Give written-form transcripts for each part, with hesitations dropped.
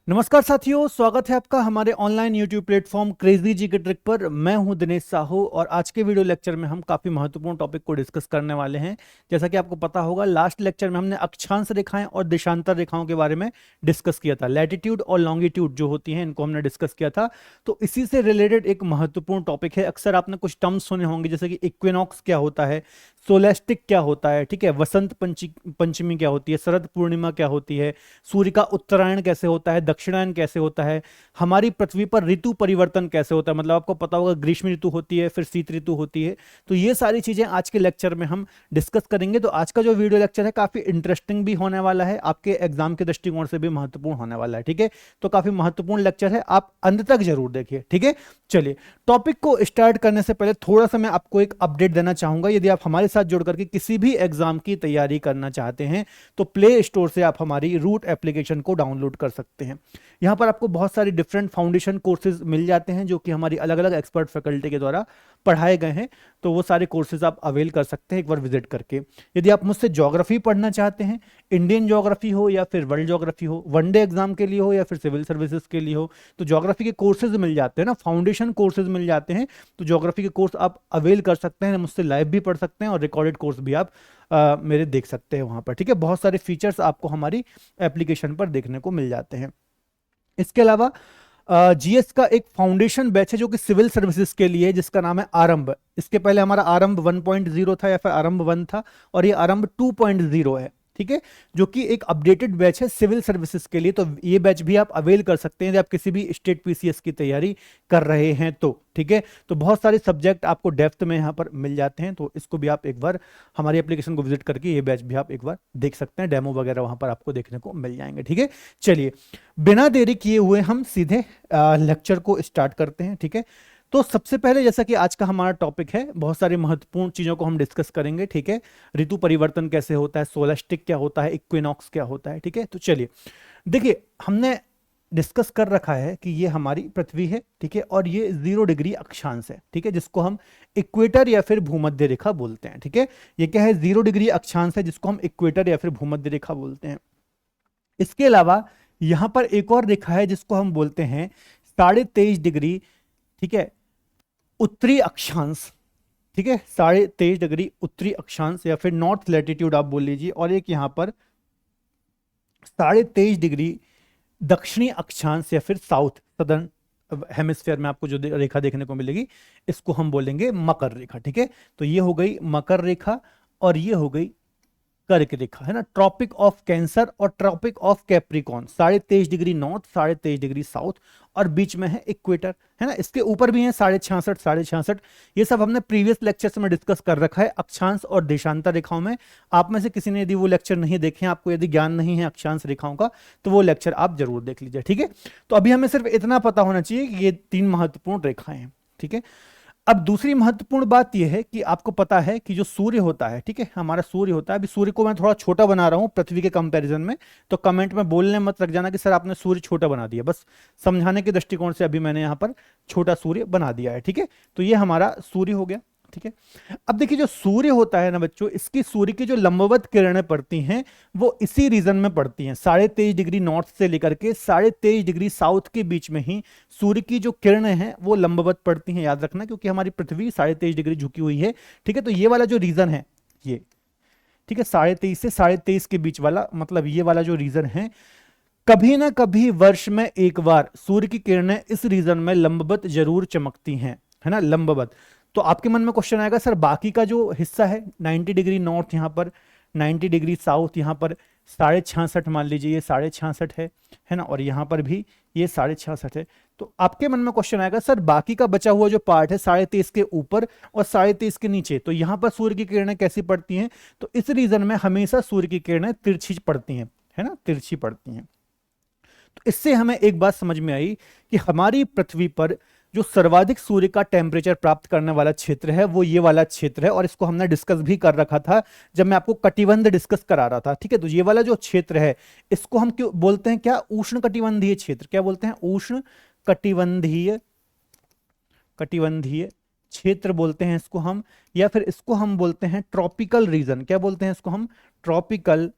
नमस्कार साथियों, स्वागत है आपका हमारे ऑनलाइन यूट्यूब प्लेटफॉर्म क्रेजी जी के ट्रिक पर। मैं हूं दिनेश साहू और आज के वीडियो लेक्चर में हम काफ़ी महत्वपूर्ण टॉपिक को डिस्कस करने वाले हैं। जैसा कि आपको पता होगा, लास्ट लेक्चर में हमने अक्षांश रेखाएं और देशांतर रेखाओं के बारे में डिस्कस किया था। लैटिट्यूड और लॉन्गिट्यूड जो होती हैं, इनको हमने डिस्कस किया था। तो इसी से रिलेटेड एक महत्वपूर्ण टॉपिक है। अक्सर आपने कुछ टर्म्स सुने होंगे, जैसे कि इक्विनॉक्स क्या होता है, सोलेस्टिक क्या होता है, ठीक है, वसंत पंचमी क्या होती है, शरद पूर्णिमा क्या होती है, सूर्य का उत्तरायण कैसे होता है, दक्षिणायन कैसे होता है, हमारी पृथ्वी पर ऋतु परिवर्तन कैसे होता है। मतलब आपको पता होगा, ग्रीष्म ऋतु होती है, फिर शीत ऋतु होती है। तो ये सारी चीजें आज के लेक्चर में हम डिस्कस करेंगे। तो आज का जो वीडियो लेक्चर है काफी इंटरेस्टिंग भी होने वाला है, आपके एग्जाम के दृष्टिकोण से भी महत्वपूर्ण होने वाला है। ठीक है, तो काफी महत्वपूर्ण लेक्चर है, आप अंत तक जरूर देखिए। ठीक है, चलिए टॉपिक को स्टार्ट करने से पहले थोड़ा सा मैं आपको एक अपडेट देना चाहूंगा। यदि आप हमारे साथ जुड़ करके किसी भी एग्जाम की तैयारी करना चाहते हैं तो प्ले स्टोर से आप हमारी रूट एप्लीकेशन को डाउनलोड कर सकते हैं। यहाँ पर आपको बहुत सारी डिफरेंट फाउंडेशन कोर्सेज मिल जाते हैं, जो कि हमारी अलग अलग एक्सपर्ट फैकल्टी के द्वारा पढ़ाए गए हैं। तो वो सारे कोर्सेज आप अवेल कर सकते हैं एक बार विजिट करके। यदि आप मुझसे ज्योग्राफी पढ़ना चाहते हैं, इंडियन ज्योग्राफी हो या फिर वर्ल्ड ज्योग्राफी हो, वनडे एग्जाम के लिए हो या फिर सिविल सर्विसेज के लिए हो, तो ज्योग्राफी के कोर्सेज मिल जाते हैं ना, फाउंडेशन कोर्सेज मिल जाते हैं। तो ज्योग्राफी के कोर्स आप अवेल कर सकते हैं, मुझसे लाइव भी पढ़ सकते हैं और रिकॉर्डेड कोर्स भी आप मेरे देख सकते हैं वहां पर। ठीक है, बहुत सारे फीचर्स आपको हमारी एप्लीकेशन पर देखने को मिल जाते हैं। इसके अलावा जीएस का एक फाउंडेशन बैच है जो कि सिविल सर्विसेज के लिए है, जिसका नाम है आरंभ। इसके पहले हमारा आरंभ 1.0 था या फिर आरंभ 1 था, और ये आरंभ 2.0 है। ठीक है, जो कि एक अपडेटेड बैच है सिविल सर्विसेज के लिए। तो ये बैच भी आप अवेल कर सकते हैं यदि आप किसी भी स्टेट पीसीएस की तैयारी कर रहे हैं तो। ठीक है, तो बहुत सारे सब्जेक्ट आपको डेप्थ में यहाँ पर मिल जाते हैं। तो इसको भी आप एक बार हमारी एप्लीकेशन को विजिट करके ये बैच भी आप एक बार देख सकते हैं। डेमो वगैरह वहां पर आपको देखने को मिल जाएंगे। ठीक है, चलिए बिना देरी किए हुए हम सीधे लेक्चर को स्टार्ट करते हैं। ठीक है, तो सबसे पहले जैसा कि आज का हमारा टॉपिक है, बहुत सारी महत्वपूर्ण चीजों को हम डिस्कस करेंगे। ठीक है, ऋतु परिवर्तन कैसे होता है, सोलेस्टिक क्या होता है, इक्विनॉक्स क्या होता है। ठीक है, तो चलिए देखिए, हमने डिस्कस कर रखा है कि ये हमारी पृथ्वी है। ठीक है, और ये 0 डिग्री अक्षांश है। ठीक है, जिसको हम इक्वेटर या फिर भूमध्य रेखा बोलते हैं। ठीक है, ये क्या है, 0 डिग्री अक्षांश है जिसको हम इक्वेटर या फिर भूमध्य रेखा बोलते हैं। इसके अलावा यहां पर एक और रेखा है जिसको हम बोलते हैं 23.5 डिग्री, ठीक है, उत्तरी अक्षांश। ठीक है, 23.5 डिग्री उत्तरी अक्षांश या फिर नॉर्थ लैटिट्यूड आप बोल लीजिए। और एक यहां पर 23.5 डिग्री दक्षिणी अक्षांश या फिर साउथ सदर्न हेमिस्फीयर में आपको जो रेखा देखने को मिलेगी, इसको हम बोलेंगे मकर रेखा। ठीक है, तो ये हो गई मकर रेखा और ये हो गई कर्क रेखा, है ना। ट्रॉपिक ऑफ कैंसर और tropic of Capricorn, 23.5 degree north, 23.5 degree south, और बीच में है इक्वेटर, है ना। इसके ऊपर भी है 66.5, 66.5। ये सब हमने प्रीवियस लेक्चर्स में डिस्कस कर रखा है अक्षांश और देशांतर रेखाओं में। आप में से किसी ने यदि वो लेक्चर नहीं देखे हैं, आपको यदि ज्ञान नहीं है अक्षांश रेखाओं का, तो वो लेक्चर आप जरूर देख लीजिए। ठीक है, तो अभी हमें सिर्फ इतना पता होना चाहिए कि ये 3 महत्वपूर्ण रेखाएं हैं। ठीक है, अब दूसरी महत्वपूर्ण बात यह है कि आपको पता है कि जो सूर्य होता है, ठीक है, हमारा सूर्य होता है। अभी सूर्य को मैं थोड़ा छोटा बना रहा हूं पृथ्वी के कंपैरिजन में, तो कमेंट में बोलने मत रख जाना कि सर आपने सूर्य छोटा बना दिया। बस समझाने के दृष्टिकोण से अभी मैंने यहां पर छोटा सूर्य बना दिया है। ठीक है, तो ये हमारा सूर्य हो गया। ठीक है, अब देखिए जो सूर्य होता है ना बच्चों, इसकी सूर्य की जो लंबवत किरणें पड़ती हैं वो इसी रीजन में पड़ती हैं, 23.5 डिग्री नॉर्थ से लेकर के 23.5 डिग्री साउथ के बीच में ही सूर्य की जो किरणें हैं वो लंबवत पड़ती हैं। याद रखना, क्योंकि हमारी पृथ्वी 23.5 डिग्री झुकी हुई है। ठीक है, तो ये वाला जो रीजन है ये, ठीक है, 23.5 से 23.5 के बीच वाला, मतलब ये वाला जो रीजन है, कभी ना कभी वर्ष में एक बार सूर्य की किरणें इस रीजन में लंबवत जरूर चमकती हैं, है ना, लंबवत। तो आपके मन में क्वेश्चन आएगा, सर बाकी का जो हिस्सा है 90 डिग्री नॉर्थ, यहाँ पर 90 डिग्री साउथ, यहाँ पर 66.5 मान लीजिए, ये 66.5 है ना, और यहाँ पर भी ये 66.5 है। तो आपके मन में क्वेश्चन आएगा, सर बाकी का बचा हुआ जो पार्ट है 23.5 के ऊपर और 23.5 के नीचे, तो यहाँ पर सूर्य की किरणें कैसी पड़ती हैं? तो इस रीजन में हमेशा सूर्य की किरणें तिरछी पड़ती हैं, है ना, तिरछी पड़ती हैं। तो इससे हमें एक बात समझ में आई कि हमारी पृथ्वी पर जो सर्वाधिक सूर्य का टेम्परेचर प्राप्त करने वाला क्षेत्र है वो ये वाला क्षेत्र है, और इसको हमने डिस्कस भी कर रखा था जब मैं आपको कटिबंध डिस्कस करा रहा था। ठीक है, तो ये वाला जो क्षेत्र है इसको हम क्यों बोलते हैं, क्या, उष्ण कटिबंधीय क्षेत्र। क्या बोलते हैं? उष्ण कटिबंधीय, कटिबंधीय क्षेत्र बोलते हैं इसको हम, या फिर इसको हम बोलते हैं ट्रॉपिकल रीजन। क्या बोलते हैं इसको हम? ट्रॉपिकल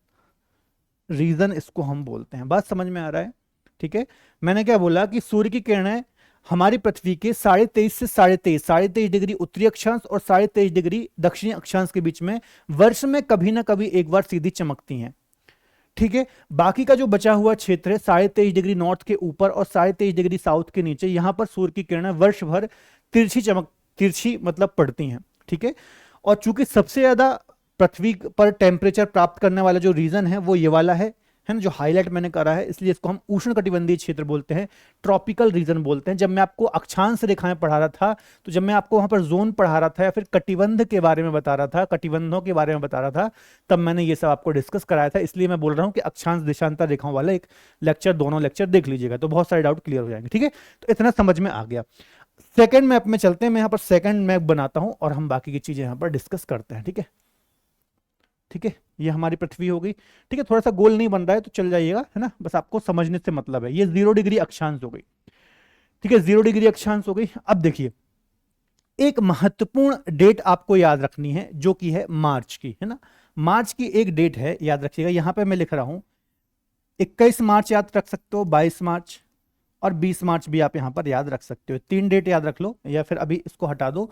रीजन इसको हम बोलते हैं। बात समझ में आ रहा है? ठीक है, मैंने क्या बोला कि सूर्य की किरणें हमारी पृथ्वी के 23.5 से 23.5 डिग्री उत्तरी अक्षांश और 23.5 डिग्री दक्षिणी अक्षांश के बीच में वर्ष में कभी ना कभी एक बार सीधी चमकती हैं। ठीक है, बाकी का जो बचा हुआ क्षेत्र है 23.5 डिग्री नॉर्थ के ऊपर और 23.5 डिग्री साउथ के नीचे, यहां पर सूर्य की किरणें वर्ष भर तिरछी मतलब पड़ती हैं। ठीक है, और चूंकि सबसे ज्यादा पृथ्वी पर टेम्परेचर प्राप्त करने वाला जो रीजन है वो ये वाला है ना, जो हाईलाइट मैंने करा है, इसलिए इसको हम उष्णकटिबंधीय क्षेत्र बोलते हैं, ट्रॉपिकल रीजन बोलते हैं। जब मैं आपको अक्षांश रेखाएं पढ़ा रहा था, तो जब मैं आपको वहां पर जोन पढ़ा रहा था या फिर कटिबंध के बारे में बता रहा था, कटिबंधों के बारे में बता रहा था, तब मैंने ये सब आपको डिस्कस कराया था। इसलिए मैं बोल रहा हूं कि अक्षांश देशांतर रेखाओं वाला एक लेक्चर, दोनों लेक्चर देख लीजिएगा, तो बहुत सारे डाउट क्लियर हो जाएंगे। ठीक है, तो इतना समझ में आ गया। सेकेंड मैप में चलते हैं, मैं यहाँ पर सेकेंड मैप बनाता हूं और हम बाकी की चीजें यहाँ पर डिस्कस करते हैं। ठीक है, ठीक है, ये हमारी पृथ्वी हो गई। ठीक है, थोड़ा सा गोल नहीं बन रहा है तो चल जाइएगा, है ना, बस आपको समझने से मतलब है। ये 0 डिग्री अक्षांश हो गई। ठीक है, 0 डिग्री अक्षांश हो गई। अब देखिए, एक महत्वपूर्ण डेट आपको याद रखनी है जो कि है मार्च की, है ना। मार्च की एक डेट है, याद रखिएगा, यहां पे मैं लिख रहा हूं 21 मार्च याद रख सकते हो, 22 मार्च और 20 मार्च भी आप यहां पर याद रख सकते हो। 3 डेट याद रख लो, या फिर अभी इसको हटा दो,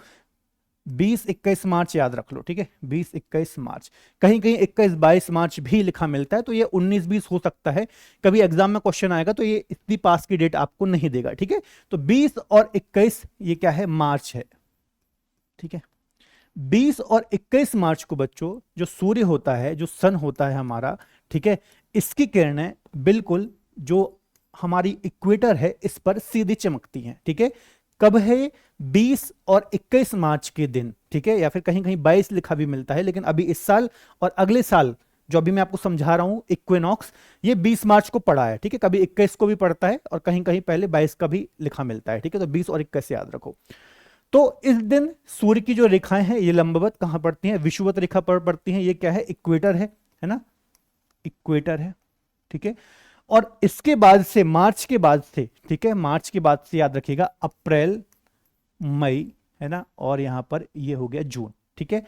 20-21 मार्च याद रख लो। ठीक है, 20-21 मार्च, कहीं कहीं 21-22 मार्च भी लिखा मिलता है, तो ये 19-20 हो सकता है। कभी एग्जाम में क्वेश्चन आएगा तो ये इतनी पास की डेट आपको नहीं देगा। ठीक है, तो 20 और 21 ये क्या है, मार्च है। ठीक है, 20 और 21 मार्च को बच्चों जो सूर्य होता है, जो सन होता है हमारा, ठीक है, इसकी किरणें बिल्कुल जो हमारी इक्वेटर है इस पर सीधी चमकती हैं। ठीक है, कब है, 20 और 21 मार्च के दिन। ठीक है, या फिर कहीं कहीं 22 लिखा भी मिलता है, लेकिन अभी इस साल और अगले साल जो अभी मैं आपको समझा रहा हूं इक्विनॉक्स, ये 20 मार्च को पड़ा है। ठीक है, कभी 21 को भी पड़ता है और कहीं कहीं पहले 22 का भी लिखा मिलता है। ठीक है, तो 20 और 21 याद रखो। तो इस दिन सूर्य की जो रेखाएं हैं ये लंबवत कहां पड़ती हैं, विषुवत रेखा पर पड़ती हैं। ये क्या है, इक्वेटर है ना, इक्वेटर है। ठीक है, और इसके बाद से, मार्च के बाद से, ठीक है, मार्च के बाद से याद रखिएगा अप्रैल, मई, है ना, और यहां पर ये हो गया जून। ठीक है,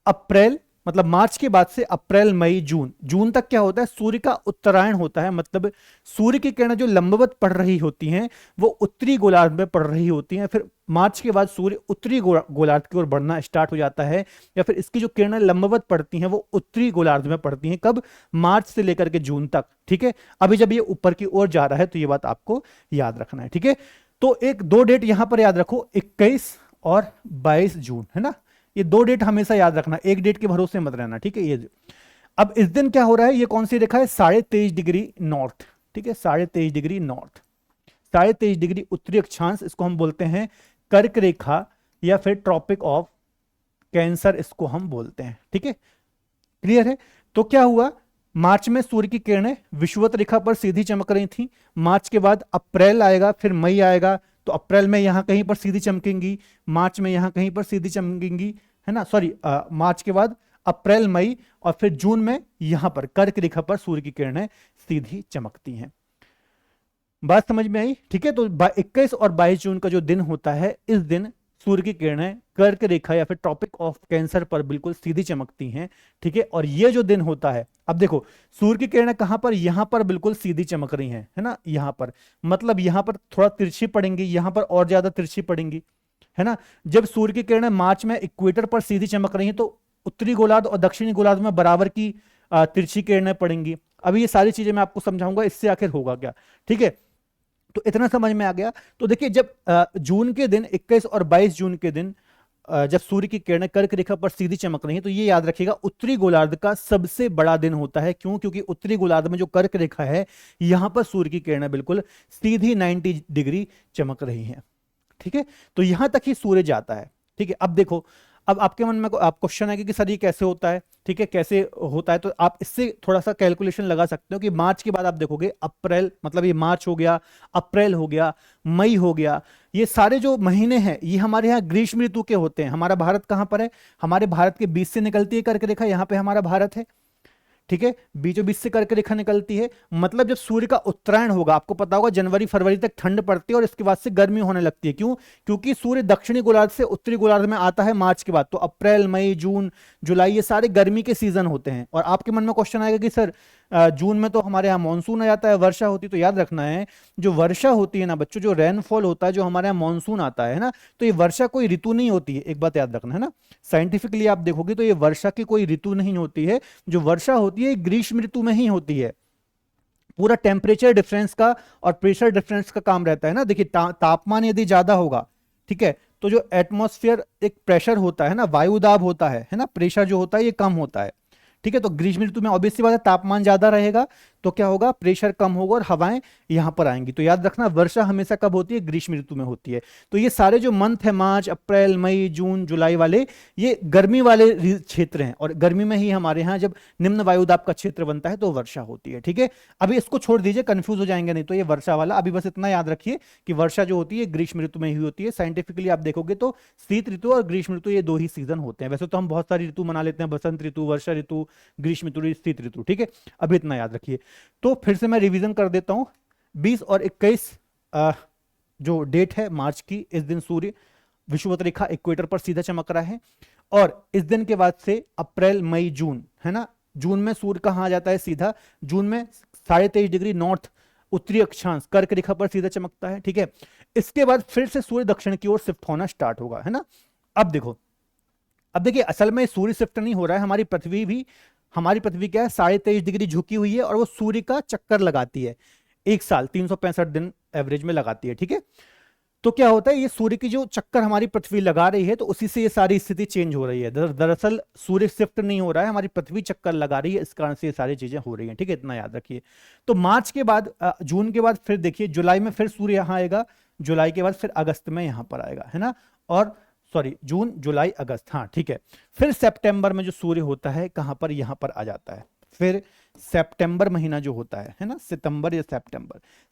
अप्रैल मतलब मार्च के बाद से अप्रैल, मई, जून, जून तक क्या होता है, सूर्य का उत्तरायण होता है। मतलब सूर्य की किरणें जो लंबवत पड़ रही होती हैं वो उत्तरी गोलार्ध में पड़ रही होती हैं। फिर मार्च के बाद सूर्य उत्तरी गोलार्ध की ओर बढ़ना स्टार्ट हो जाता है, या फिर इसकी जो किरणें लंबवत पड़ती हैं वो उत्तरी गोलार्ध में पड़ती हैं। कब, मार्च से लेकर के जून तक। ठीक है, अभी जब ये ऊपर की ओर जा रहा है तो ये बात आपको याद रखना है। ठीक है, तो एक दो डेट यहां पर याद रखो, 21 और 22 जून, है ना, ये दो डेट हमेशा याद रखना, एक डेट के भरोसे मत रहना। ठीक है, ये अब इस दिन क्या हो रहा है, ये कौन सी रेखा है, 23.5 डिग्री नॉर्थ। ठीक है, 23.5 डिग्री नॉर्थ, 23.5 डिग्री उत्तरी अक्षांश, इसको हम बोलते हैं कर्क रेखा या फिर ट्रॉपिक ऑफ कैंसर, इसको हम बोलते हैं। ठीक है, क्लियर है। तो क्या हुआ, मार्च में सूर्य की किरणें विषुवत रेखा पर सीधी चमक रही थी। मार्च के बाद अप्रैल आएगा, फिर मई आएगा, तो अप्रैल में यहां कहीं पर सीधी चमकेंगी, मार्च में यहां कहीं पर सीधी चमकेंगी, है ना, सॉरी, मार्च के बाद अप्रैल, मई, और फिर जून में यहां पर कर्क रेखा पर सूर्य की किरणें सीधी चमकती हैं। बात समझ में आई। ठीक है, तो 21 और 22 जून का जो दिन होता है, इस दिन सूर्य की किरणें कर्क रेखा या फिर ट्रॉपिक ऑफ कैंसर पर बिल्कुल सीधी चमकती हैं। ठीक है, और ये जो दिन होता है, अब देखो सूर्य की किरणें कहां पर, यहां पर बिल्कुल सीधी चमक रही हैं, है ना, यहां पर, मतलब यहां पर थोड़ा तिरछी पड़ेंगी, यहां पर और ज्यादा तिरछी पड़ेंगी, है ना। जब सूर्य की किरणें मार्च में इक्वेटर पर सीधी चमक रही हैं तो उत्तरी गोलार्ध और दक्षिणी गोलार्ध में बराबर की तिरछी किरणें पड़ेंगी। अभी ये सारी चीजें मैं आपको समझाऊंगा, इससे आखिर होगा क्या। ठीक है, तो इतना समझ में आ गया। तो देखिए, जब जून के दिन 21 और 22 जून के दिन जब सूर्य की किरणें कर्क रेखा पर सीधी चमक रही हैं, तो ये याद रखिएगा उत्तरी गोलार्ध का सबसे बड़ा दिन होता है। क्यों, क्योंकि उत्तरी गोलार्ध में जो कर्क रेखा है, यहां पर सूर्य की किरणें बिल्कुल सीधी 90 डिग्री चमक रही हैं। ठीक है, तो यहां तक ही सूर्य जाता है। ठीक है, अब देखो, अब आपके मन में आप क्वेश्चन आएगा कि सर ये कैसे होता है। ठीक है, कैसे होता है, तो आप इससे थोड़ा सा कैलकुलेशन लगा सकते हो कि मार्च के बाद आप देखोगे अप्रैल, मतलब ये मार्च हो गया, अप्रैल हो गया, मई हो गया, ये सारे जो महीने हैं ये हमारे यहाँ ग्रीष्म ऋतु के होते हैं। हमारा भारत कहां पर है, हमारे भारत के बीच से निकलती है कर्क रेखा, यहाँ पे हमारा भारत है। ठीक है, बीचों बीच से कर्क रेखा निकलती है। मतलब जब सूर्य का उत्तरायण होगा, आपको पता होगा जनवरी फरवरी तक ठंड पड़ती है और इसके बाद से गर्मी होने लगती है। क्यों, क्योंकि सूर्य दक्षिणी गोलार्ध से उत्तरी गोलार्ध में आता है मार्च के बाद। तो अप्रैल, मई, जून, जुलाई, ये सारे गर्मी के सीजन होते हैं। और आपके मन में क्वेश्चन आएगा कि सर जून में तो हमारे यहाँ मानसून आ जाता है, वर्षा होती है। तो याद रखना है, जो वर्षा होती है ना बच्चों, जो रेनफॉल होता है, जो हमारे यहाँ मानसून आता है ना, तो ये वर्षा कोई ऋतु नहीं होती है, एक बात याद रखना है ना। साइंटिफिकली आप देखोगे तो ये वर्षा की कोई ऋतु नहीं होती है। जो वर्षा होती है ग्रीष्म ऋतु में ही होती है। पूरा टेम्परेचर डिफरेंस का और प्रेशर डिफरेंस का काम रहता है ना। देखिए तापमान यदि ज्यादा होगा, ठीक है, तो जो एटमॉस्फेयर एक प्रेशर होता है ना, वायु दाब होता है ना, प्रेशर जो होता है ये कम होता है, ठीक है। तो ग्रीष्म ऋतु में ऑब्वियसली बात है तापमान ज्यादा रहेगा, तो क्या होगा, प्रेशर कम होगा और हवाएं यहां पर आएंगी। तो याद रखना वर्षा हमेशा कब होती है, ग्रीष्म ऋतु में होती है। तो ये सारे जो मंथ है, मार्च, अप्रैल, मई, जून, जुलाई वाले, ये गर्मी वाले क्षेत्र हैं, और गर्मी में ही हमारे यहाँ जब निम्न वायुदाब का क्षेत्र बनता है तो वर्षा होती है, ठीक है। अभी इसको छोड़ दीजिए, कंफ्यूज हो जाएंगे नहीं तो। ये वर्षा वाला, अभी बस इतना याद रखिए कि वर्षा जो होती है ग्रीष्म ऋतु में ही होती है। साइंटिफिकली आप देखोगे तो शीत ऋतु और ग्रीष्म ऋतु ये दो ही सीजन होते हैं। वैसे तो हम बहुत सारी ऋतु मना लेते हैं, बसंत ऋतु, वर्षा ऋतु, ग्रीष्म ऋतु, शीत ऋतु, ठीक है। अभी इतना याद रखिए। तो फिर से मैं रिवीजन कर देता हूं, 20 और 21 जो डेट है मार्च की, इस दिन सूर्य विषुवत रेखा इक्वेटर पर सीधा चमक रहा है। और इस दिन के बाद से अप्रैल, मई, जून, है ना, जून में सूर्य कहां आ जाता है सीधा, जून में 23.5 डिग्री नॉर्थ उत्तरी अक्षांश कर्क रेखा पर सीधा चमकता है, ठीक है। इसके बाद फिर से सूर्य दक्षिण की ओर शिफ्ट होना स्टार्ट होगा, है ना। अब देखो, अब देखिए असल में सूर्य शिफ्ट नहीं हो रहा है, हमारी पृथ्वी भी, हमारी पृथ्वी क्या है, 23.5 डिग्री झुकी हुई है और वो सूर्य का चक्कर लगाती है, एक साल 365 दिन एवरेज में लगाती है, ठीक है। तो क्या होता है, ये सूर्य की जो चक्कर हमारी पृथ्वी लगा रही है, तो उसी से ये सारी स्थिति चेंज हो रही है। दरअसल सूर्य शिफ्ट नहीं हो रहा है, हमारी पृथ्वी चक्कर लगा रही है, इस कारण से ये सारी चीजें हो रही हैं, ठीक है, इतना याद रखिए। तो मार्च के बाद, जून के बाद फिर देखिए जुलाई में फिर सूर्य यहां आएगा, जुलाई के बाद फिर अगस्त में यहां पर आएगा, है ना। और सॉरी, जून, जुलाई, अगस्त, हाँ ठीक है। फिर सितंबर में जो सूर्य होता है कहां पर, यहां पर आ जाता है। फिर सितंबर महीना जो होता है ना, सितंबर या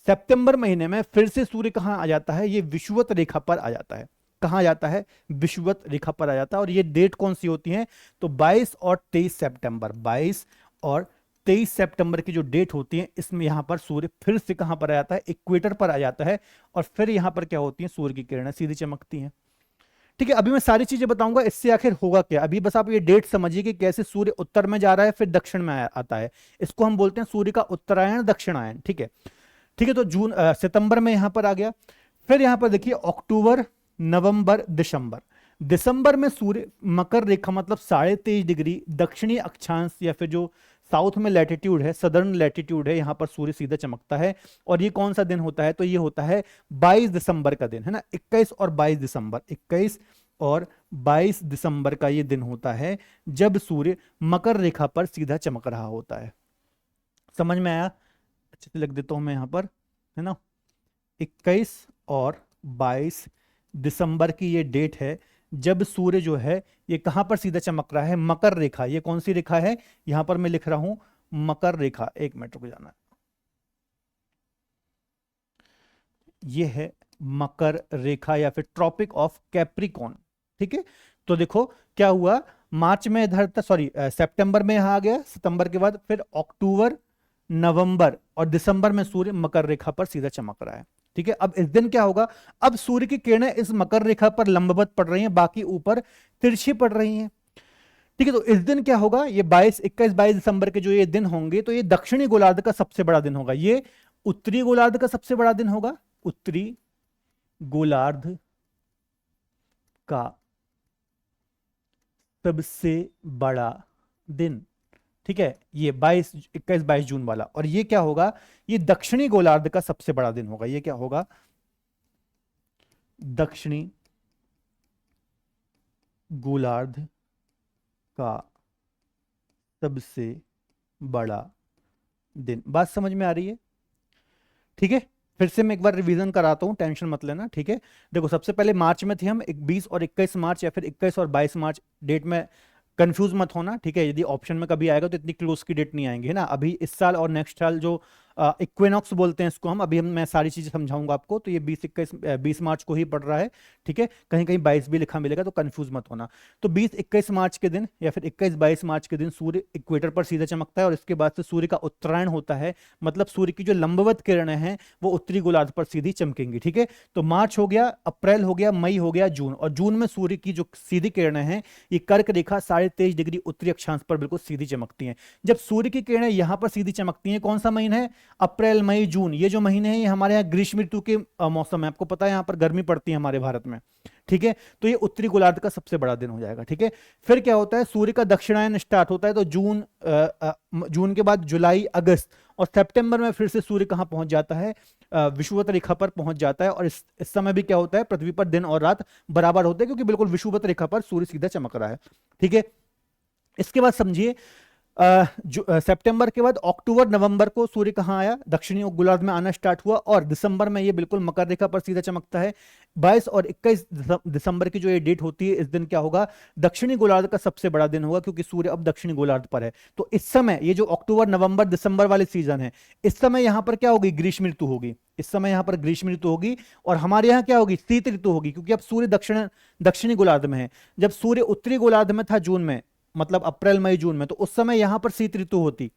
सितंबर महीने में फिर से सूर्य कहां आ जाता है, ये विषुवत रेखा पर आ जाता है। कहां आ जाता है, विषुवत रेखा पर आ जाता है। और ये डेट कौन सी होती है, तो 22 और 23 सितंबर, 22 और 23 सितंबर की जो डेट होती है, इसमें यहां पर सूर्य फिर से कहां पर आ जाता है, इक्वेटर पर आ जाता है। और फिर यहां पर क्या होती है, सूर्य की किरणें सीधी चमकती हैं, ठीक है। अभी मैं सारी चीजें बताऊंगा, इससे आखिर होगा क्या। अभी बस आप ये डेट समझिए कि कैसे सूर्य उत्तर में जा रहा है फिर दक्षिण में आता है। इसको हम बोलते हैं सूर्य का उत्तरायण दक्षिणायन, ठीक है, ठीक है। तो जून, सितंबर में यहां पर आ गया। फिर यहां पर देखिए अक्टूबर, नवंबर, दिसंबर। दिसंबर में सूर्य मकर रेखा मतलब 23.5 डिग्री दक्षिणी अक्षांश, या फिर जो साउथ में लैटिट्यूड है, सदर्न लैटिट्यूड है, यहां पर सूर्य सीधा चमकता है। और ये कौन सा दिन होता है, तो ये होता है 22 दिसंबर का दिन, है ना। 21 और 22 दिसंबर, 21 और 22 दिसंबर का ये दिन होता है जब सूर्य मकर रेखा पर सीधा चमक रहा होता है। समझ में आया, अच्छे से लिख देता हूं मैं यहां पर, है ना। 21 और 22 दिसंबर की ये डेट है जब सूर्य जो है ये कहां पर सीधा चमक रहा है, मकर रेखा। ये कौन सी रेखा है, यहां पर मैं लिख रहा हूं मकर रेखा, एक मिनट रुक जाना, ये है मकर रेखा या फिर ट्रॉपिक ऑफ कैप्रिकॉन, ठीक है। तो देखो क्या हुआ, मार्च में इधर था, सॉरी सितंबर में यहां आ गया, सितंबर के बाद फिर अक्टूबर, नवंबर और दिसंबर में सूर्य मकर रेखा पर सीधा चमक रहा है, ठीक है। अब इस दिन क्या होगा, अब सूर्य की किरणें इस मकर रेखा पर लंबवत पड़ रही हैं, बाकी ऊपर तिरछी पड़ रही हैं, ठीक है। तो इस दिन क्या होगा, ये 21 22 दिसंबर के जो ये दिन होंगे, तो ये दक्षिणी गोलार्ध का सबसे बड़ा दिन होगा। ये उत्तरी गोलार्ध का सबसे बड़ा दिन होगा, उत्तरी गोलार्ध का सबसे बड़ा दिन, ठीक है। ये 21 22 जून वाला। और ये क्या होगा, ये दक्षिणी गोलार्ध का सबसे बड़ा दिन होगा। ये क्या होगा, दक्षिणी गोलार्ध का सबसे बड़ा दिन। बात समझ में आ रही है, ठीक है। फिर से मैं एक बार रिवीजन कराता हूं, टेंशन मत लेना, ठीक है। देखो सबसे पहले मार्च में थे हम, 20 और 21 मार्च या फिर 21 और 22 मार्च, डेट में कंफ्यूज मत होना, ठीक है। यदि ऑप्शन में कभी आएगा तो इतनी क्लोज की डेट नहीं आएंगी, है ना। अभी इस साल और नेक्स्ट साल जो इक्विनॉक्स बोलते हैं इसको हम, अभी मैं सारी चीजें समझाऊंगा आपको। तो ये 20 मार्च को ही पड़ रहा है, ठीक है, कहीं कहीं 22 भी लिखा मिलेगा तो कंफ्यूज मत होना। तो 20-21 मार्च के दिन या फिर 21-22 मार्च के दिन सूर्य इक्वेटर पर सीधा चमकता है और इसके बाद से सूर्य का उत्तरायण होता है, मतलब सूर्य की जो लंबवत किरणें हैं वो उत्तरी गोलार्ध पर सीधी चमकेंगी, ठीक है। तो मार्च हो गया, अप्रैल हो गया, मई हो गया, जून, और जून में सूर्य की जो सीधी किरणें हैं ये कर्क रेखा 23.5 डिग्री उत्तरी अक्षांश पर बिल्कुल सीधी चमकती हैं। जब सूर्य की किरणें यहां पर सीधी चमकती हैं, कौन सा महीना है, अप्रैल मई जून, ये जो महीने हैं ये हमारे यहाँ ग्रीष्म ऋतु के मौसम है, आपको पता है यहाँ पर गर्मी पड़ती है हमारे भारत में, ठीक है। तो ये उत्तरी गोलार्ध का सबसे बड़ा दिन हो जाएगा, ठीक है। फिर क्या होता है, सूर्य का दक्षिणायन स्टार्ट होता है, तो जून के बाद जुलाई, अगस्त और सितंबर में फिर से सूर्य कहां पहुंच जाता है, विषुवत रेखा पर पहुंच जाता है। और इस समय भी क्या होता है, पृथ्वी पर दिन और रात बराबर होते हैं, क्योंकि बिल्कुल विषुवत रेखा पर सूर्य सीधा चमक रहा है, ठीक है। इसके बाद समझिए, सितंबर के बाद अक्टूबर नवंबर को सूर्य कहां आया, दक्षिणी गोलार्ध में आना स्टार्ट हुआ, और दिसंबर में ये बिल्कुल मकर रेखा पर सीधा चमकता है। 22 और 21 दिसंबर की जो ये डेट होती है, इस दिन क्या होगा, दक्षिणी गोलार्ध का सबसे बड़ा दिन होगा, क्योंकि सूर्य अब दक्षिणी गोलार्ध पर है। तो इस समय ये जो अक्टूबर नवंबर दिसंबर वाले सीजन है, इस समय यहां पर क्या होगी, ग्रीष्म ऋतु होगी, इस समय यहां पर ग्रीष्म ऋतु होगी। और हमारे यहाँ क्या होगी, शीत ऋतु होगी, क्योंकि अब सूर्य दक्षिणी गोलार्ध में है। जब सूर्य उत्तरी गोलार्ध में था जून में, मतलब अप्रैल मई जून में, तो उस समय यहां पर शीत ऋतु होती,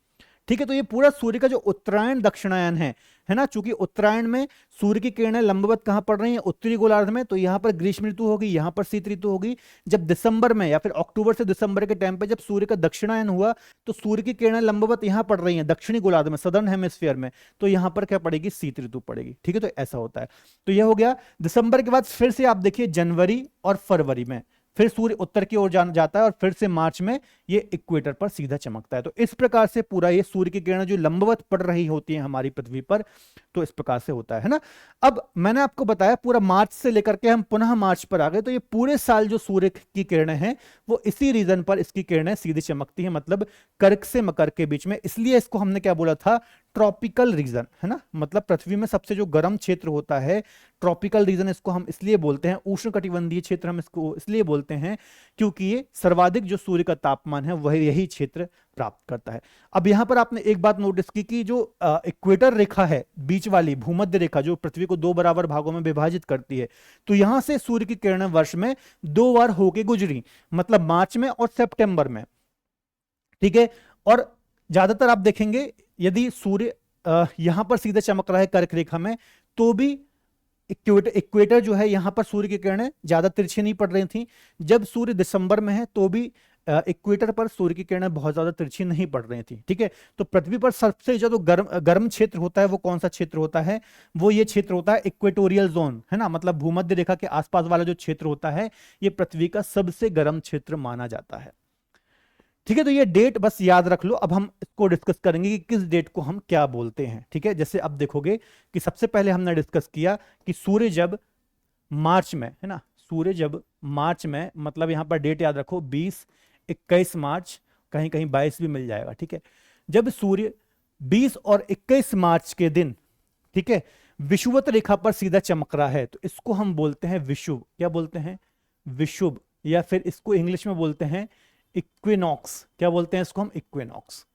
ठीक है। तो ये पूरा सूर्य का जो उत्तरायण दक्षिणायन है ना, चूंकि उत्तरायण में सूर्य की किरणें लंबवत कहां पड़ रही हैं, उत्तरी गोलार्ध में, तो यहां पर ग्रीष्म ऋतु होगी, यहां पर शीत ऋतु होगी। जब दिसंबर में या फिर अक्टूबर से दिसंबर के टाइम पे जब सूर्य का दक्षिणायन हुआ, तो सूर्य की किरणें लंबवत यहां पड़ रही हैं दक्षिणी गोलार्ध में, सदर्न हेमिस्फीयर में, तो यहां पर क्या पड़ेगी, शीत ऋतु पड़ेगी, ठीक है। तो ऐसा होता है। तो यह हो गया दिसंबर के बाद। फिर से आप देखिए जनवरी और फरवरी में फिर सूर्य उत्तर की ओर जाता है, और फिर से मार्च में ये इक्वेटर पर सीधा चमकता है। तो इस प्रकार से पूरा ये सूर्य की किरणें जो लंबवत पड़ रही होती हैं हमारी पृथ्वी पर, तो इस प्रकार से होता है ना। अब मैंने आपको बताया पूरा मार्च से लेकर के हम पुनः मार्च पर आ गए, तो ये पूरे साल जो सूर्य की किरणें हैं वो इसी रीजन पर इसकी किरणें सीधी चमकती हैं, मतलब कर्क से मकर के बीच में। इसलिए इसको हमने क्या बोला था, ट्रॉपिकल रीजन, है ना, मतलब पृथ्वी में सबसे जो गर्म क्षेत्र होता है, ट्रॉपिकल रीजन इसको हम इसलिए बोलते हैं, उष्णकटिबंधीय क्षेत्र हम इसको इसलिए बोलते हैं क्योंकि ये सर्वाधिक जो सूर्य का तापमान है वह यही क्षेत्र प्राप्त करता है। अब यहां पर आपने एक बात नोटिस की कि जो इक्वेटर रेखा है, बीच वाली भूमध्य रेखा जो पृथ्वी को दो बराबर भागों में विभाजित करती है, तो यहां से सूर्य की किरणें वर्ष में 2 बार होके गुजरी, मतलब मार्च में और सितंबर में, ठीक है। और ज्यादातर आप देखेंगे यदि सूर्य यहां पर सीधे चमक रहा है कर्क रेखा में, तो भी इक्वेटर जो है यहां पर सूर्य की किरणें ज्यादा तिरछी नहीं पड़ रही थी। जब सूर्य दिसंबर में है तो भी इक्वेटर पर सूर्य की किरणें बहुत ज्यादा तिरछी नहीं पड़ रही थी, ठीक है। तो पृथ्वी पर सबसे जो गर्म क्षेत्र होता है वो कौन सा क्षेत्र होता है, वो ये क्षेत्र होता है इक्वेटोरियल जोन, है ना, मतलब भूमध्य रेखा के आसपास वाला जो क्षेत्र होता है ये पृथ्वी का सबसे गर्म क्षेत्र माना जाता है, ठीक है। तो ये डेट बस याद रख लो। अब हम इसको डिस्कस करेंगे कि किस डेट को हम क्या बोलते हैं, ठीक है। जैसे अब देखोगे कि सबसे पहले हमने डिस्कस किया कि सूर्य जब मार्च में, है ना, सूर्य जब मार्च में, मतलब यहां पर डेट याद रखो 20-21 मार्च, कहीं कहीं 22 भी मिल जाएगा, ठीक है। जब सूर्य 20 और 21 मार्च के दिन, ठीक है, विषुवत रेखा पर सीधा चमक रहा है, तो इसको हम बोलते हैं विषुव। क्या बोलते हैं, विषुव, या फिर इसको इंग्लिश में बोलते हैं इक्विनॉक्स। क्या बोलते हैं इसको हम, इक्विनॉक्स,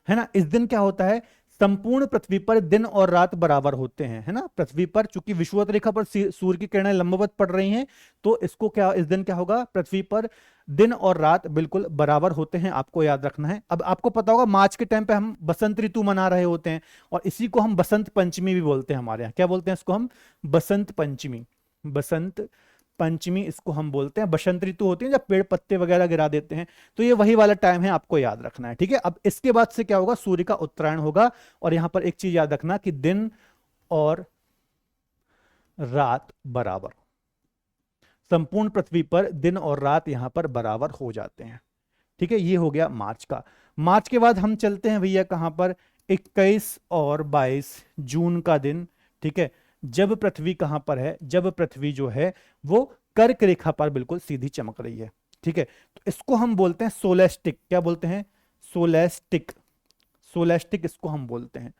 है ना। इस दिन क्या होता है, संपूर्ण पृथ्वी पर दिन और रात बराबर होते हैं, है ना। पृथ्वी पर चूंकि विषुवत रेखा पर सूर्य की किरणें लंबवत पड़ रही हैं, तो इसको क्या, इस दिन क्या होगा, पृथ्वी पर दिन और रात बिल्कुल बराबर होते हैं, आपको याद रखना है। अब आपको पता होगा मार्च के टाइम पे हम बसंत ऋतु मना रहे होते हैं, और इसी को हम बसंत पंचमी भी बोलते हैं हमारे यहाँ। क्या बोलते हैं इसको हम, बसंत पंचमी, बसंत पंचमी इसको हम बोलते हैं। बसंत ऋतु होती है जब पेड़ पत्ते वगैरह गिरा देते हैं, तो ये वही वाला टाइम है, आपको याद रखना है, ठीक है। अब इसके बाद से क्या होगा, सूर्य का उत्तरायण होगा, और यहां पर एक चीज याद रखना कि दिन और रात बराबर, संपूर्ण पृथ्वी पर दिन और रात यहां पर बराबर हो जाते हैं, ठीक है। ये हो गया मार्च का। मार्च के बाद हम चलते हैं भैया कहां पर, 21 और 22 जून का दिन, ठीक है, जब पृथ्वी कहां पर है, जब पृथ्वी जो है वो कर्क रेखा पर बिल्कुल सीधी चमक रही है, ठीक है। तो इसको हम बोलते हैं सोलेस्टिक। क्या बोलते हैं, सोलेस्टिक, सोलेस्टिक इसको हम बोलते हैं।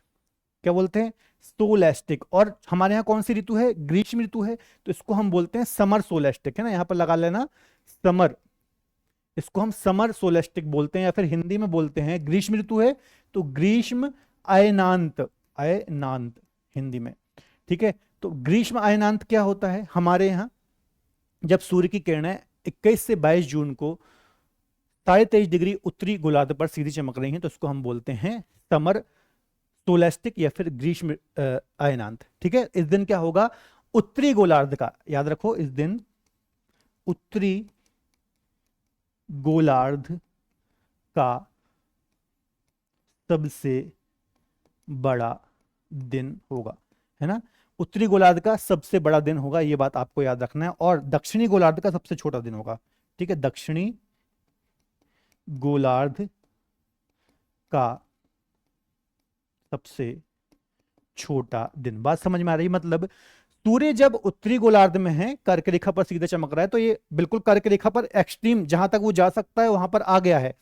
क्या बोलते हैं, सोलेस्टिक। और हमारे यहाँ कौन सी ऋतु है, ग्रीष्म ऋतु है, तो इसको हम बोलते हैं समर सोलेस्टिक, है ना, यहां पर लगा लेना समर, इसको हम समर सोलेस्टिक बोलते हैं, या फिर हिंदी में बोलते हैं ग्रीष्म ऋतु है तो ग्रीष्म अयनांत, अयनांत हिंदी में, ठीक है। तो ग्रीष्म अयनांत क्या होता है? हमारे यहाँ जब सूर्य की किरणें 21 से 22 जून को 23.5 डिग्री उत्तरी गोलार्ध पर सीधी चमक रही हैं तो इसको हम बोलते हैं समर सोलेस्टिक या फिर ग्रीष्म अयनांत, ठीक है। इस दिन क्या होगा? उत्तरी गोलार्ध का, याद रखो, इस दिन उत्तरी गोलार्ध का सबसे बड़ा दिन होगा, है ना। उत्तरी गोलार्ध का सबसे बड़ा दिन होगा, ये बात आपको याद रखना है। और दक्षिणी गोलार्ध का सबसे छोटा दिन होगा, ठीक है। दक्षिणी गोलार्ध का सबसे छोटा दिन, बात समझ में आ रही? मतलब सूर्य जब उत्तरी गोलार्ध में है, कर्क रेखा पर सीधा चमक रहा है, तो ये बिल्कुल कर्क रेखा पर एक्सट्रीम जहां तक वो जा सकता है वहां पर आ गया है,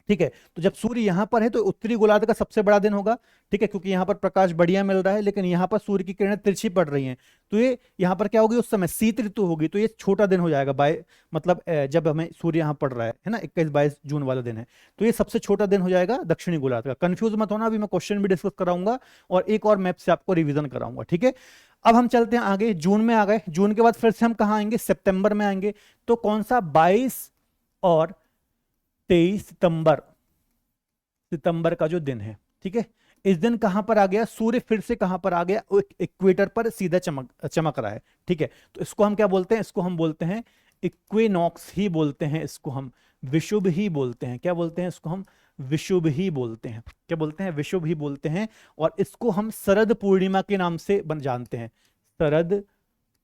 ठीक है। तो जब सूर्य यहां पर है तो उत्तरी गोलार्ध का सबसे बड़ा दिन होगा, ठीक है, क्योंकि यहां पर प्रकाश बढ़िया मिल रहा है, लेकिन यहां पर सूर्य की किरणें तिरछी पड़ रही हैं, तो ये यहां पर क्या होगी? उस समय शीत ऋतु होगी, तो ये छोटा दिन हो जाएगा मतलब जब हमें सूर्य यहां पड़ रहा है ना, 21-22 जून वाला दिन है, तो ये सबसे छोटा दिन हो जाएगा दक्षिणी गोलार्ध का। कंफ्यूज मत होना, अभी मैं क्वेश्चन भी डिस्कस कराऊंगा और एक और मैप से आपको रिविजन कराऊंगा, ठीक है। अब हम चलते हैं आगे, जून में आ गए। जून के बाद फिर से हम कहाँ आएंगे? सितंबर में आएंगे। तो कौन सा? 22 और 23 सितंबर का जो दिन है, ठीक है, इस दिन कहां पर आ गया? सूर्य फिर से कहां पर आ गया? इक्वेटर पर सीधा चमक रहा है, ठीक है। तो इसको हम क्या बोलते हैं? इसको हम बोलते हैं इक्विनॉक्स ही बोलते हैं, इसको हम विषुव ही बोलते हैं। क्या बोलते हैं? इसको हम विषुव ही बोलते हैं। क्या बोलते हैं? विषुव ही बोलते हैं। और इसको हम शरद पूर्णिमा के नाम से जानते हैं, शरद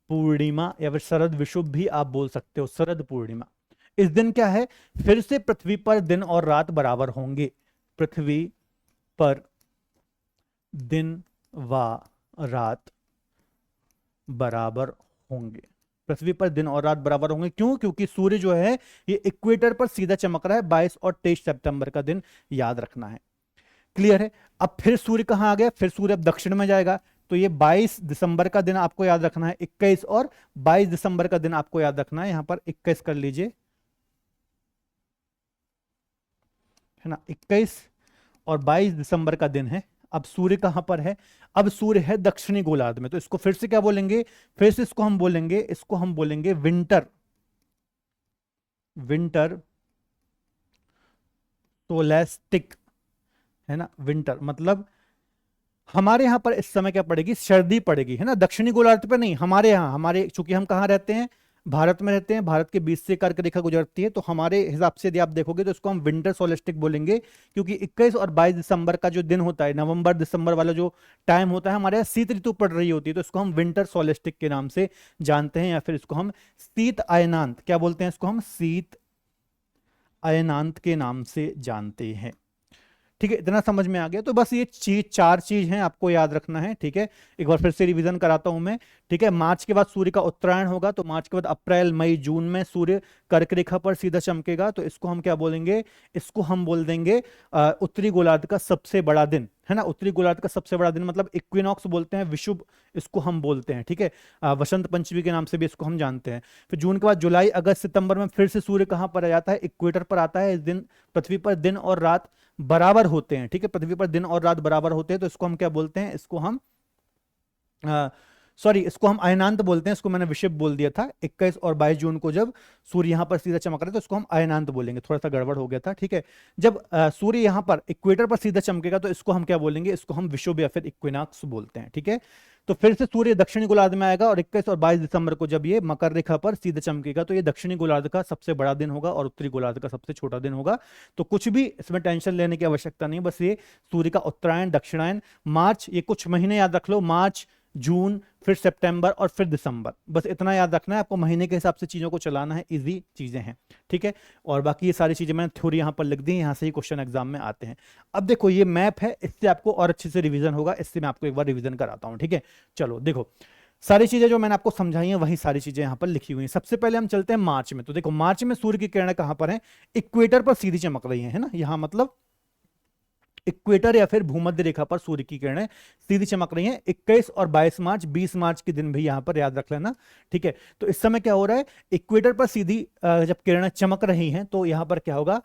पूर्णिमा या फिर शरद विषुव भी आप बोल सकते हो, शरद पूर्णिमा। इस दिन क्या है? फिर से पृथ्वी पर दिन और रात बराबर होंगे, पृथ्वी पर दिन व रात बराबर होंगे, पृथ्वी पर दिन और रात बराबर होंगे। क्यों? क्योंकि सूर्य जो है ये इक्वेटर पर सीधा चमक रहा है। 22 और 23 सितंबर का दिन याद रखना है, क्लियर है। अब फिर सूर्य कहां आ गया? फिर सूर्य अब दक्षिण में जाएगा, तो ये 22 दिसंबर का दिन आपको याद रखना है। 21 और 22 दिसंबर का दिन आपको याद रखना है, यहां पर 21 कर लीजिए, है ना। 21 और 22 दिसंबर का दिन है। अब सूर्य कहां पर है? अब सूर्य है दक्षिणी गोलार्ध में, तो इसको फिर से क्या बोलेंगे? फिर से इसको हम बोलेंगे विंटर सोलेस्टिक, है ना। विंटर मतलब हमारे यहां पर इस समय क्या पड़ेगी? सर्दी पड़ेगी, है ना। दक्षिणी गोलार्ध पे नहीं, हमारे यहाँ, हमारे चूंकि हम कहाँ रहते हैं? भारत में रहते हैं। भारत के बीच से कर्क रेखा गुजरती है, तो हमारे हिसाब से यदि आप देखोगे तो इसको हम विंटर सोलेस्टिक बोलेंगे, क्योंकि 21 और 22 दिसंबर का जो दिन होता है, नवंबर दिसंबर वाला जो टाइम होता है, हमारे यहाँ शीत ऋतु पड़ रही होती है, तो इसको हम विंटर सोलेस्टिक के नाम से जानते हैं, या फिर इसको हम शीत अयनांत, क्या बोलते हैं? इसको हम शीत अयनांत के नाम से जानते हैं, ठीक है। इतना समझ में आ गया? तो बस ये चार चीज हैं, आपको याद रखना है, ठीक है। एक बार फिर से रिवीजन कराता हूं मैं, ठीक है। मार्च के बाद सूर्य का उत्तरायण होगा, तो मार्च के बाद अप्रैल मई जून में सूर्य कर्क रेखा पर सीधा चमकेगा, तो इसको हम क्या बोलेंगे? इसको हम बोल देंगे उत्तरी गोलार्ध का सबसे बड़ा दिन, है ना। उत्तरी गोलार्ध का सबसे बड़ा दिन मतलब इक्विनॉक्स बोलते हैं, विषुव इसको हम बोलते हैं, ठीक है। वसंत पंचमी के नाम से भी इसको हम जानते हैं। फिर जून के बाद जुलाई अगस्त सितंबर में फिर से सूर्य कहां पर आ जाता है? इक्वेटर पर आता है। इस दिन पृथ्वी पर दिन और रात बराबर होते हैं, ठीक है। पृथ्वी पर दिन और रात बराबर होते हैं, तो इसको हम क्या बोलते हैं? इसको हम इसको हम अयनांत बोलते हैं। इसको मैंने विषुव बोल दिया था। 21 और 22 जून को जब सूर्य यहां पर सीधा चमक रहा है तो इसको हम अयनांत बोलेंगे, थोड़ा सा गड़बड़ हो गया था, ठीक है। जब सूर्य यहां पर इक्वेटर पर सीधा चमकेगा तो इसको हम क्या बोलेंगे? इसको हम विषुव या फिर इक्विनॉक्स बोलते हैं, ठीक है। तो फिर से सूर्य दक्षिणी गोलार्ध में आएगा और 21 और 22 दिसंबर को जब ये मकर रेखा पर सीधा चमकेगा तो ये दक्षिणी गोलार्ध का सबसे बड़ा दिन होगा और उत्तरी गोलार्ध का सबसे छोटा दिन होगा। तो कुछ भी इसमें टेंशन लेने की आवश्यकता नहीं, बस ये सूर्य का उत्तरायण, दक्षिणायन, मार्च, ये कुछ महीने याद रख लो, मार्च, जून, फिर सितंबर और फिर दिसंबर, बस इतना याद रखना है आपको। महीने के हिसाब से चीजों को चलाना है, इजी चीजें हैं, ठीक है। और बाकी ये सारी चीजें मैंने थ्योरी यहां पर लिख दी, यहां से ही क्वेश्चन एग्जाम में आते हैं। अब देखो ये मैप है, इससे आपको और अच्छे से रिवीजन होगा, इससे मैं आपको एक बार रिवीजन कराता हूं, ठीक है। चलो देखो, सारी चीजें जो मैंने आपको समझाई हैं वही सारी चीजें यहां पर लिखी हुई हैं। सबसे पहले हम चलते हैं मार्च में। तो देखो मार्च में सूर्य की किरणें कहां पर हैं? इक्वेटर पर सीधी चमक रही है ना, यहां मतलब इक्वेटर या फिर भूमध्य रेखा पर सूर्य की किरणें सीधी चमक रही हैं। 21 और 22 मार्च, 20 मार्च के दिन भी यहां पर याद रख लेना, ठीक है। तो इस समय क्या हो रहा है? इक्वेटर पर सीधी जब किरणें चमक रही हैं तो यहां पर क्या होगा?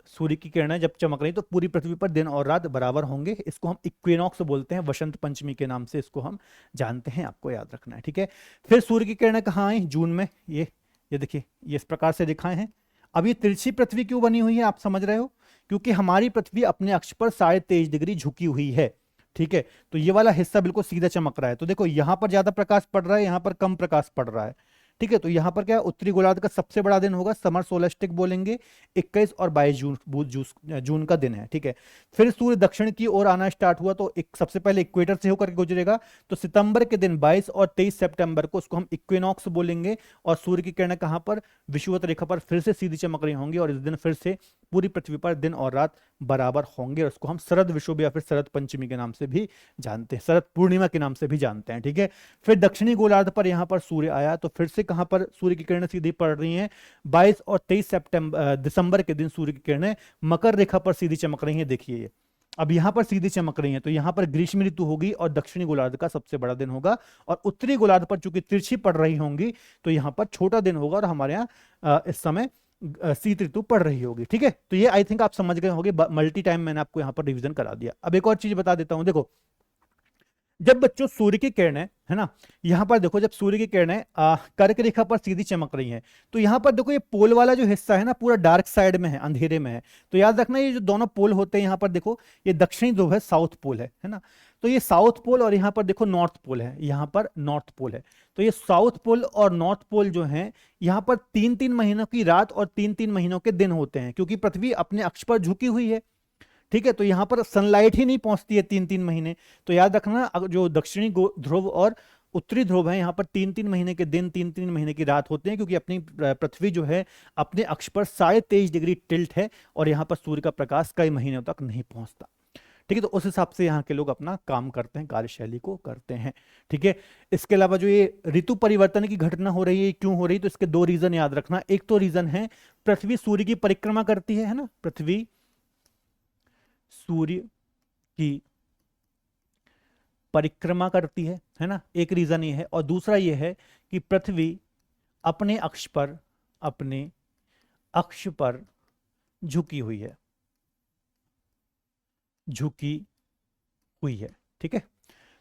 सूर्य की किरणें जब चमक रही तो पूरी पृथ्वी पर दिन और रात बराबर होंगे। इसको हम इक्विनॉक्स बोलते हैं, वसंत पंचमी के नाम से इसको हम जानते हैं, आपको याद रखना है, ठीक है। फिर सूर्य की किरणें कहाँ आई? जून में। ये देखिए, ये इस प्रकार से दिखाए हैं। अब ये तिरछी पृथ्वी क्यों बनी हुई है, आप समझ रहे हो? क्योंकि हमारी पृथ्वी अपने अक्ष पर 23.5 डिग्री झुकी हुई है, ठीक है। तो ये वाला हिस्सा बिल्कुल सीधा चमक रहा है। तो देखो, यहां पर ज्यादा प्रकाश पड़ रहा है, यहां पर कम प्रकाश पड़ रहा है, ठीक है। तो यहां पर क्या, उत्तरी गोलार्ध का सबसे बड़ा दिन होगा, समर सोलेस्टिक बोलेंगे, 21 और 22 जून का दिन है, ठीक है। फिर सूर्य दक्षिण की ओर आना स्टार्ट हुआ तो एक सबसे पहले इक्वेटर से होकर गुजरेगा, तो सितंबर के दिन 22 और 23 सितंबर को उसको हम इक्विनॉक्स बोलेंगे। और सूर्य की किरणें कहां पर, विषुवत रेखा पर फिर से सीधी चमक रही होंगी, और इस दिन फिर से पूरी पृथ्वी पर दिन और रात बराबर होंगे, और उसको हम शरद विषुव या फिर शरद पंचमी के नाम से भी जानते हैं, शरद पूर्णिमा के नाम से भी जानते हैं, ठीक है। फिर दक्षिणी गोलार्ध पर यहां पर सूर्य आया, तो फिर से कहां पर सूर्य की किरणें सीधी पड़ रही हैं, 22 और 23 दिसंबर के दिन सूर्य की किरणें मकर रेखा पर सीधी चमक रही हैं। देखिए, ये अब यहां पर सीधी चमक रही हैं, तो यहां पर ग्रीष्म ऋतु होगी और दक्षिणी गोलार्ध का सबसे बड़ा दिन होगा, और उत्तरी गोलार्ध पर चूंकि तिरछी पड़ रही होंगी तो यहां पर छोटा दिन होगा, और हमारे यहाँ इस समय शीत ऋतु पड़ रही होगी, ठीक है। तो ये आई थिंक आप समझ गए होंगे, मल्टी टाइम मैंने आपको यहां पर रिवीजन करा दिया। अब एक और चीज बता देता हूं, देखो, जब बच्चों सूर्य की किरणें, है ना, यहां पर देखो, जब सूर्य की किरणें कर्क रेखा पर सीधी चमक रही हैं, तो यहां पर देखो, ये पोल वाला जो हिस्सा है ना, पूरा डार्क साइड में है, अंधेरे में है। तो याद रखना, ये जो दोनों पोल होते हैं, यहां पर देखो, ये दक्षिणी ध्रुव है, साउथ पोल है ना। तो ये साउथ पोल, और यहां पर देखो नॉर्थ पोल है, यहां पर नॉर्थ पोल है। तो ये साउथ पोल और नॉर्थ पोल जो है, यहां पर 3-3 महीनों की रात और 3-3 महीनों के दिन होते हैं, क्योंकि पृथ्वी अपने अक्ष पर झुकी हुई है, ठीक है। तो यहां पर सनलाइट ही नहीं पहुंचती है 3-3 महीने। तो याद रखना, जो दक्षिणी ध्रुव और उत्तरी ध्रुव है, यहाँ पर 3-3 महीने के दिन, 3-3 महीने की रात होते हैं, क्योंकि अपनी पृथ्वी जो है अपने अक्ष पर 23.5 डिग्री टिल्ट है, और यहाँ पर सूर्य का प्रकाश कई महीनों तक नहीं पहुंचता, ठीक है। तो उस हिसाब से यहाँ के लोग अपना काम करते हैं, कार्यशैली को करते हैं, ठीक है। इसके अलावा जो ये ऋतु परिवर्तन की घटना हो रही है, क्यों हो रही है, तो इसके 2 रीजन याद रखना। एक तो रीजन है, पृथ्वी सूर्य की परिक्रमा करती है ना, पृथ्वी सूर्य की परिक्रमा करती है ना, एक रीजन ये है। और दूसरा ये है कि पृथ्वी अपने अक्ष पर झुकी हुई है, ठीक है।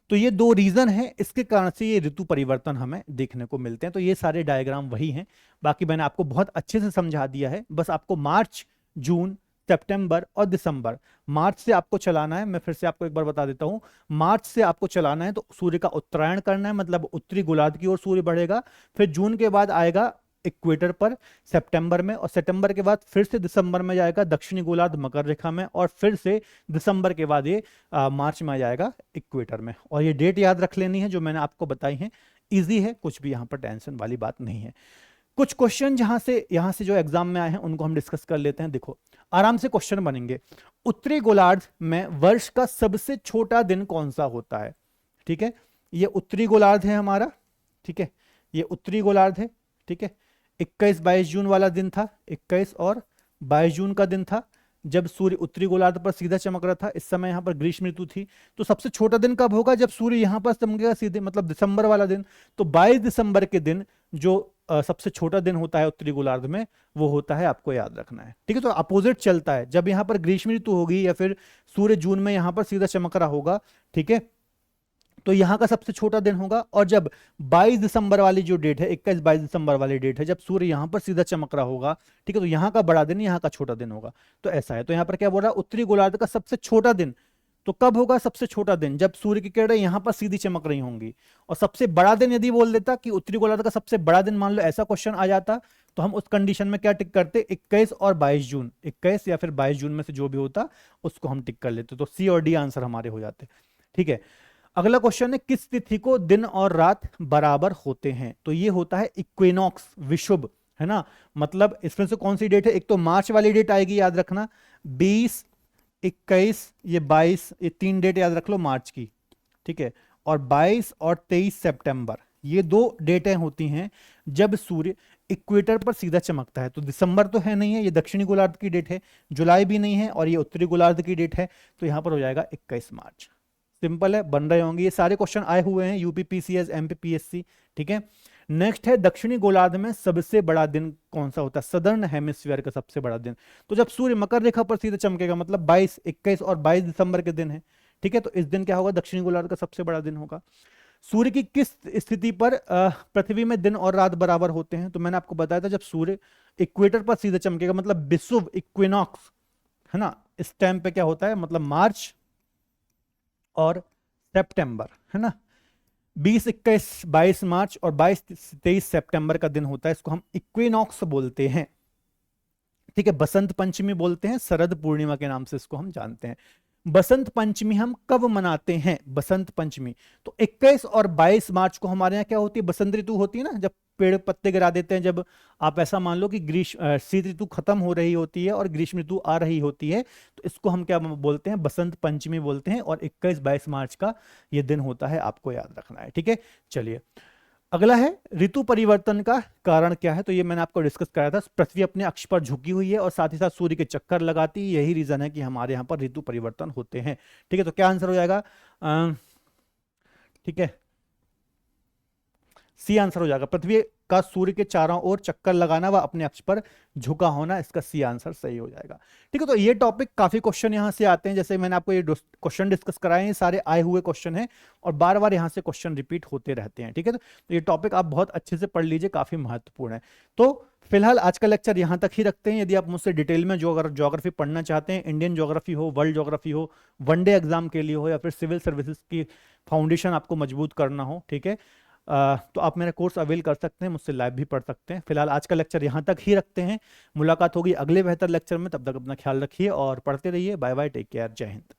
तो ये 2 रीजन है, इसके कारण से ये ऋतु परिवर्तन हमें देखने को मिलते हैं। तो ये सारे डायग्राम वही हैं, बाकी मैंने आपको बहुत अच्छे से समझा दिया है। बस आपको मार्च, जून, सितंबर और दिसंबर, मार्च से आपको चलाना है। मैं फिर से आपको एक बार बता देता हूं, मार्च से आपको चलाना है तो सूर्य का उत्तरायण करना है, मतलब उत्तरी गोलार्ध की ओर सूर्य बढ़ेगा। फिर जून के बाद आएगा इक्वेटर पर सितंबर में, और सितंबर के बाद फिर से दिसंबर में जाएगा दक्षिणी गोलार्ध मकर रेखा में, और फिर से दिसंबर के बाद ये मार्च में आ जाएगा इक्वेटर में। और ये डेट याद रख लेनी है जो मैंने आपको बताई है, इजी है, कुछ भी यहाँ पर टेंशन वाली बात नहीं है। कुछ क्वेश्चन यहां से जो एग्जाम में आए हैं उनको हम डिस्कस कर लेते हैं। देखो, आराम से क्वेश्चन बनेंगे। उत्तरी गोलार्ध में वर्ष का सबसे छोटा दिन कौन सा होता है, ठीक है। ये उत्तरी गोलार्ध है हमारा, ठीक है, ये उत्तरी गोलार्ध है, ठीक है। 21-22 जून वाला दिन था, 21 और 22 जून का दिन था, जब सूर्य उत्तरी गोलार्ध पर सीधा चमक रहा था। इस समय यहां पर ग्रीष्म ऋतु थी। तो सबसे छोटा दिन कब होगा, जब सूर्य यहां पर चमकेगा सीधे, मतलब दिसंबर वाला दिन। तो 22 दिसंबर के दिन जो सबसे छोटा दिन होता है उत्तरी गोलार्ध में, वो होता है, आपको याद रखना है, ठीक है। तो अपोजिट चलता है, जब यहां पर ग्रीष्म ऋतु होगी या फिर सूर्य जून में यहां पर सीधा चमक रहा होगा, ठीक है, तो यहां का सबसे छोटा दिन होगा। और जब 22 दिसंबर वाली जो डेट है, 21-22 दिसंबर वाली डेट है, जब सूर्य यहां पर सीधा चमक रहा होगा, ठीक है, तो यहां का बड़ा दिन, यहां का छोटा दिन होगा। तो ऐसा है। तो यहां पर क्या बोल रहा है, उत्तरी गोलार्ध का सबसे छोटा दिन तो कब होगा, सबसे छोटा दिन जब सूर्य की किरणें यहां पर सीधी चमक रही होंगी। और सबसे बड़ा दिन यदि बोल देता कि उत्तरी गोलार्ध का सबसे बड़ा दिन, मान लो ऐसा क्वेश्चन आ जाता, तो हम उस कंडीशन में क्या टिक करते, 21 और 22 जून, 21 या फिर 22 जून में से जो भी होता उसको हम टिक कर लेते। तो सी और डी आंसर हमारे हो जाते, ठीक है। अगला क्वेश्चन है, किस तिथि को दिन और रात बराबर होते हैं। तो ये होता है इक्विनॉक्स, विषुब, है ना। मतलब इसमें से कौन सी डेट है, एक तो मार्च वाली डेट आएगी, याद रखना, 20, 21, ये 22, ये 3 डेट याद रख लो मार्च की, ठीक है। और 22 और 23 सितंबर, ये 2 डेटें होती हैं जब सूर्य इक्वेटर पर सीधा चमकता है। तो दिसंबर तो है नहीं है, ये दक्षिणी गोलार्ध की डेट है, जुलाई भी नहीं है, और ये उत्तरी गोलार्ध की डेट है। तो यहां पर हो जाएगा 21 मार्च। सिंपल है, बन रहे होंगे, ये सारे क्वेश्चन आए हुए हैं यूपीपीसीएस, एमपीपीएससी, ठीक है। नेक्स्ट है दक्षिणी गोलार्ध में सबसे बड़ा दिन कौन सा होता है, सदर्न हेमिस्फीयर का सबसे बड़ा दिन। तो जब सूर्य मकर रेखा पर सीधे चमकेगा, मतलब 22, 21 और 22 दिसंबर के दिन है, ठीक है, तो इस दिन क्या होगा, दक्षिणी गोलार्ध का सबसे बड़ा दिन होगा। सूर्य की किस स्थिति पर पृथ्वी में दिन और रात बराबर होते हैं, तो मैंने आपको बताया था जब सूर्य इक्वेटर पर सीधे चमकेगा, मतलब विषुव इक्विनॉक्स, है ना, इस टाइम पे क्या होता है, मतलब मार्च और सितंबर, है ना, 20, 21, 22 मार्च और 22, 23 सितंबर का दिन होता है, इसको हम इक्विनॉक्स बोलते हैं, ठीक है। बसंत पंचमी बोलते हैं, शरद पूर्णिमा के नाम से इसको हम जानते हैं। बसंत पंचमी हम कब मनाते हैं, बसंत पंचमी तो 21 और 22 मार्च को हमारे यहाँ क्या होती है, बसंत ऋतु होती है ना, जब पेड़ पत्ते गिरा देते हैं, जब आप ऐसा मान लो कि ग्रीष्म शीत ऋतु खत्म हो रही होती है और ग्रीष्म ऋतु आ रही होती है, तो इसको हम क्या बोलते हैं, बसंत पंचमी बोलते हैं, और 21-22 मार्च का ये दिन होता है, आपको याद रखना है, ठीक है। चलिए अगला है ऋतु परिवर्तन का कारण क्या है, तो ये मैंने आपको डिस्कस कराया था, पृथ्वी अपने अक्ष पर झुकी हुई है और साथ ही साथ सूर्य के चक्कर लगाती है, यही रीजन है कि हमारे यहाँ पर ऋतु परिवर्तन होते हैं, ठीक है। तो क्या आंसर हो जाएगा, ठीक है, सी आंसर हो जाएगा, पृथ्वी का सूर्य के चारों ओर चक्कर लगाना व अपने अक्ष पर झुका होना, इसका सी आंसर सही हो जाएगा, ठीक है। तो ये टॉपिक काफी क्वेश्चन यहां से आते हैं, जैसे मैंने आपको ये क्वेश्चन डिस्कस कराए हैं, सारे आए हुए क्वेश्चन हैं और बार बार यहां से क्वेश्चन रिपीट होते रहते हैं, ठीक है। तो ये टॉपिक आप बहुत अच्छे से पढ़ लीजिए, काफी महत्वपूर्ण है। तो फिलहाल आज का लेक्चर यहां तक ही रखते हैं। यदि आप मुझसे डिटेल में जो अगर ज्योग्राफी पढ़ना चाहते हैं, इंडियन ज्योग्राफी हो, वर्ल्ड ज्योग्राफी हो, वनडे एग्जाम के लिए हो, या फिर सिविल सर्विसेज की फाउंडेशन आपको मजबूत करना हो, ठीक है, तो आप मेरा कोर्स अवेल कर सकते हैं, मुझसे लाइव भी पढ़ सकते हैं। फिलहाल आज का लेक्चर यहाँ तक ही रखते हैं, मुलाकात होगी अगले बेहतर लेक्चर में, तब तक अपना ख्याल रखिए और पढ़ते रहिए। बाय बाय, टेक केयर, जय हिंद।